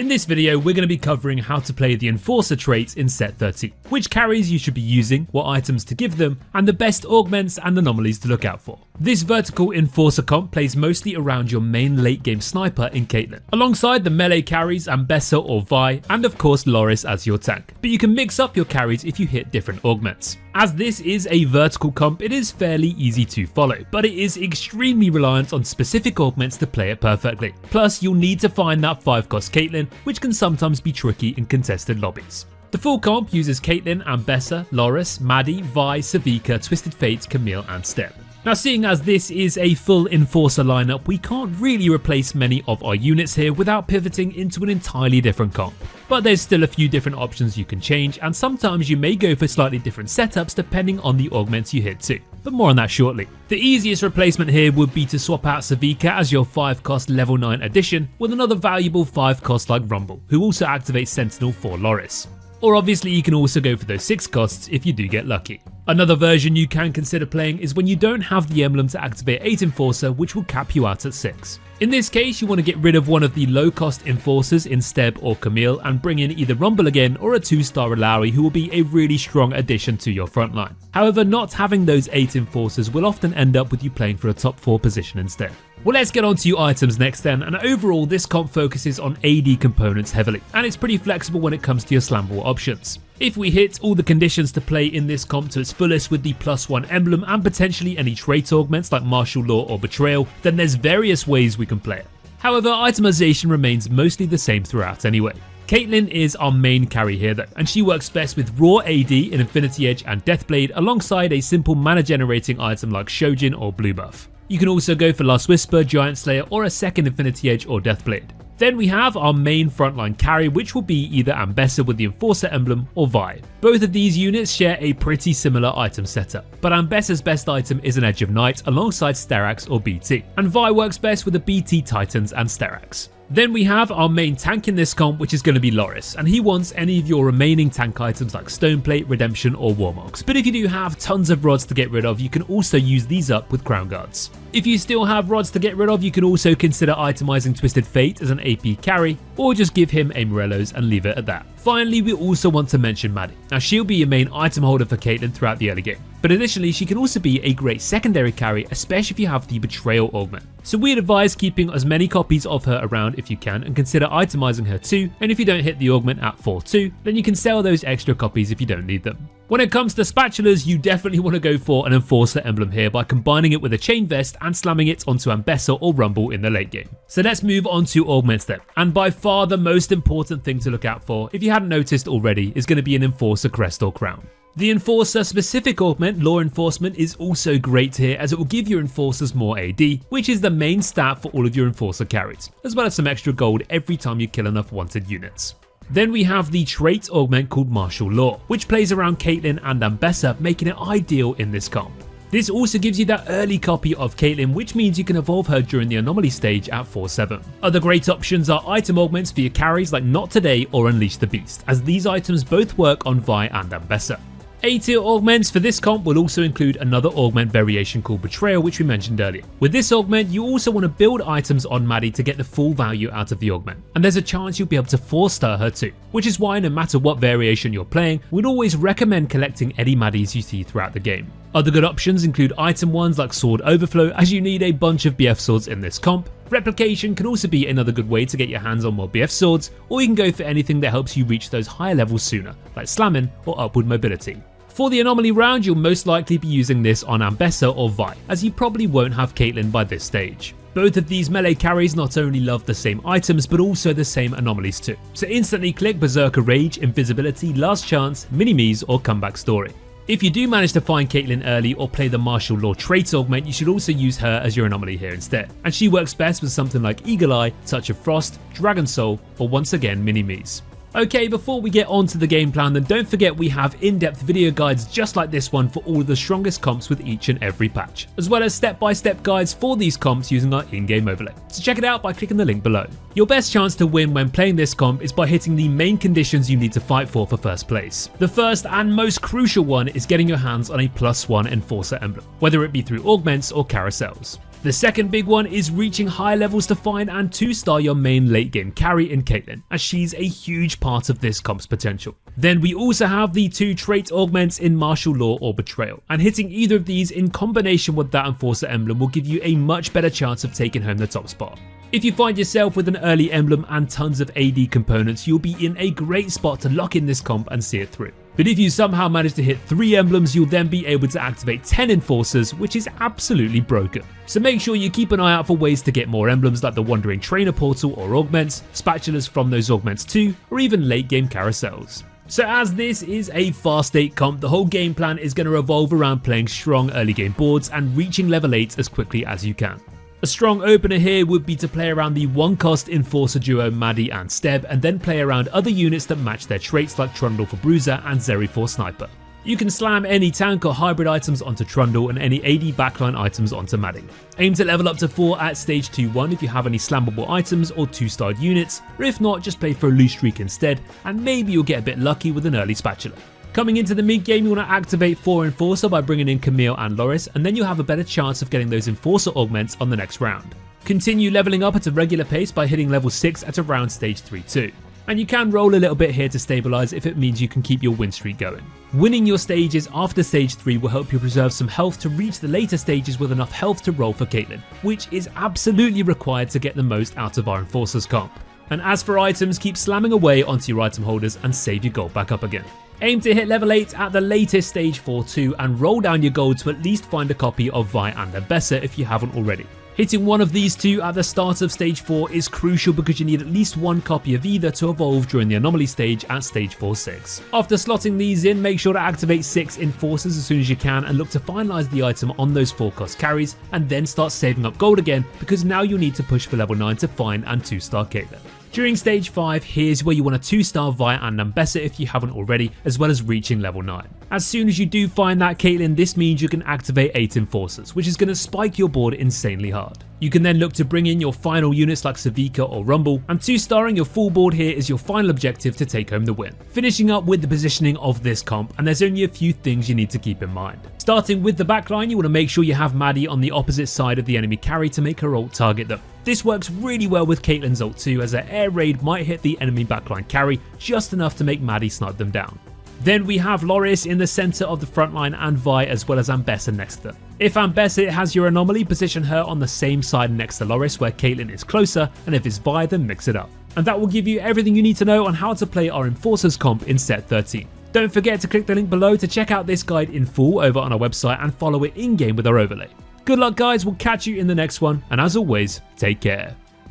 In this video, we're going to be covering how to play the Enforcer trait in set 13, which carries you should be using, what items to give them, and the best augments and anomalies to look out for. This vertical Enforcer comp plays mostly around your main late game sniper in Caitlyn, alongside the melee carries Ambessa or Vi, and of course Loris as your tank, but you can mix up your carries if you hit different augments. As this is a vertical comp, it is fairly easy to follow, but it is extremely reliant on specific augments to play it perfectly. Plus, you'll need to find that 5-cost Caitlyn, which can sometimes be tricky in contested lobbies. The full comp uses Caitlyn, Ambessa, Loris, Maddie, Vi, Savika, Twisted Fate, Camille and Step. Now, seeing as this is a full Enforcer lineup, we can't really replace many of our units here without pivoting into an entirely different comp. But there's still a few different options you can change, and sometimes you may go for slightly different setups depending on the augments you hit too, but more on that shortly. The easiest replacement here would be to swap out Savika as your 5-cost level 9 addition with another valuable 5-cost like Rumble, who also activates Sentinel for Loris. Or obviously you can also go for those 6 costs if you do get lucky. Another version you can consider playing is when you don't have the emblem to activate 8 Enforcer, which will cap you out at 6. In this case, you want to get rid of one of the low-cost Enforcers in Steb or Camille and bring in either Rumble again or a 2-star Lowry, who will be a really strong addition to your frontline. However, not having those 8 Enforcers will often end up with you playing for a top 4 position instead. Well, let's get on to your items next then, and overall this comp focuses on AD components heavily, and it's pretty flexible when it comes to your slam ball options. If we hit all the conditions to play in this comp to its fullest with the +1 emblem and potentially any trait augments like Martial Law or Betrayal, then there's various ways we can play it. However, itemization remains mostly the same throughout anyway. Caitlyn is our main carry here though, and she works best with raw AD in Infinity Edge and Deathblade alongside a simple mana generating item like Shojin or Blue Buff. You can also go for Last Whisper, Giant Slayer or a second Infinity Edge or Deathblade. Then we have our main frontline carry, which will be either Ambessa with the Enforcer emblem or Vi. Both of these units share a pretty similar item setup, but Ambessa's best item is an Edge of Night alongside Sterax or BT, and Vi works best with the BT Titans and Sterax. Then we have our main tank in this comp, which is going to be Loris, and he wants any of your remaining tank items like Stoneplate, Redemption or Warmogs. But if you do have tons of rods to get rid of, you can also use these up with Crown Guards. If you still have rods to get rid of, you can also consider itemizing Twisted Fate as an AP carry, or just give him a Morello's and leave it at that. Finally, we also want to mention Maddie. Now, she'll be your main item holder for Caitlyn throughout the early game, but additionally she can also be a great secondary carry, especially if you have the Betrayal augment. So we'd advise keeping as many copies of her around if you can, and consider itemizing her too, and if you don't hit the augment at 4-2, then you can sell those extra copies if you don't need them. When it comes to spatulas, you definitely want to go for an Enforcer emblem here by combining it with a Chain Vest and slamming it onto Ambessa or Rumble in the late game. So let's move on to augments then, and by far the most important thing to look out for, if you hadn't noticed already, is going to be an Enforcer crest or crown. The Enforcer specific augment, Law Enforcement, is also great here as it will give your Enforcers more AD, which is the main stat for all of your Enforcer carries, as well as some extra gold every time you kill enough wanted units. Then we have the trait augment called Martial Law, which plays around Caitlyn and Ambessa, making it ideal in this comp. This also gives you that early copy of Caitlyn, which means you can evolve her during the Anomaly stage at 4-7. Other great options are item augments for your carries like Not Today or Unleash the Beast, as these items both work on Vi and Ambessa. A-tier augments for this comp will also include another augment variation called Betrayal, which we mentioned earlier. With this augment, you also want to build items on Maddie to get the full value out of the augment, and there's a chance you'll be able to 4-star her too, which is why no matter what variation you're playing, we'd always recommend collecting any Maddies you see throughout the game. Other good options include item ones like Sword Overflow, as you need a bunch of BF swords in this comp. Replication can also be another good way to get your hands on more BF swords, or you can go for anything that helps you reach those higher levels sooner, like slamming or upward mobility. For the Anomaly round, you'll most likely be using this on Ambessa or Vi, as you probably won't have Caitlyn by this stage. Both of these melee carries not only love the same items, but also the same anomalies too. So instantly click Berserker Rage, Invisibility, Last Chance, Mini-Me's or Comeback Story. If you do manage to find Caitlyn early or play the Martial Law trait augment, you should also use her as your anomaly here instead, and she works best with something like Eagle Eye, Touch of Frost, Dragon Soul, or once again Mini-Me's. Okay, before we get on to the game plan, then don't forget we have in-depth video guides just like this one for all of the strongest comps with each and every patch, as well as step-by-step guides for these comps using our in-game overlay. So check it out by clicking the link below. Your best chance to win when playing this comp is by hitting the main conditions you need to fight for first place. The first and most crucial one is getting your hands on a +1 Enforcer emblem, whether it be through augments or carousels. The second big one is reaching high levels to find and 2-star your main late game carry in Caitlyn, as she's a huge part of this comp's potential. Then we also have the 2 trait augments in Martial Law or Betrayal, and hitting either of these in combination with that Enforcer emblem will give you a much better chance of taking home the top spot. If you find yourself with an early emblem and tons of AD components, you'll be in a great spot to lock in this comp and see it through. But if you somehow manage to hit 3 emblems, you'll then be able to activate 10 enforcers, which is absolutely broken. So make sure you keep an eye out for ways to get more emblems like the Wandering Trainer Portal or Augments, spatulas from those Augments too, or even late game carousels. So as this is a fast 8 comp, the whole game plan is going to revolve around playing strong early game boards and reaching level 8 as quickly as you can. A strong opener here would be to play around the 1-cost Enforcer duo Maddie and Steb, and then play around other units that match their traits like Trundle for Bruiser and Zeri for Sniper. You can slam any tank or hybrid items onto Trundle and any AD backline items onto Maddie. Aim to level up to 4 at stage 2-1 if you have any slammable items or 2-starred units, or if not, just play for a loose streak instead, and maybe you'll get a bit lucky with an early spatula. Coming into the mid game, you want to activate 4 Enforcer by bringing in Camille and Loris, and then you'll have a better chance of getting those Enforcer augments on the next round. Continue leveling up at a regular pace by hitting level 6 at around stage 3 too. And you can roll a little bit here to stabilize if it means you can keep your win streak going. Winning your stages after stage 3 will help you preserve some health to reach the later stages with enough health to roll for Caitlyn, which is absolutely required to get the most out of our Enforcers comp. And as for items, keep slamming away onto your item holders and save your gold back up again. Aim to hit level 8 at the latest stage 4 too, and roll down your gold to at least find a copy of Vi and Ambessa if you haven't already. Hitting one of these two at the start of stage 4 is crucial because you need at least one copy of either to evolve during the Anomaly stage at stage 4-6. After slotting these in, make sure to activate 6 Enforcers as soon as you can and look to finalise the item on those 4-cost carries, and then start saving up gold again because now you'll need to push for level 9 to find and 2-star Caitlyn. During stage 5, here's where you want to 2-star Vi and Ambessa if you haven't already, as well as reaching level 9. As soon as you do find that Caitlyn, this means you can activate 8 Enforcers, which is going to spike your board insanely hard. You can then look to bring in your final units like Savika or Rumble, and 2-starring your full board here is your final objective to take home the win. Finishing up with the positioning of this comp, and there's only a few things you need to keep in mind. Starting with the backline, you want to make sure you have Maddie on the opposite side of the enemy carry to make her ult target them. This works really well with Caitlyn's ult too, as her air raid might hit the enemy backline carry just enough to make Maddie snipe them down. Then we have Loris in the centre of the front line and Vi as well as Ambessa next to them. If Ambessa has your anomaly, position her on the same side next to Loris where Caitlyn is closer, and if it's Vi, then mix it up. And that will give you everything you need to know on how to play our Enforcers comp in set 13. Don't forget to click the link below to check out this guide in full over on our website and follow it in game with our overlay. Good luck guys, we'll catch you in the next one, and as always, take care.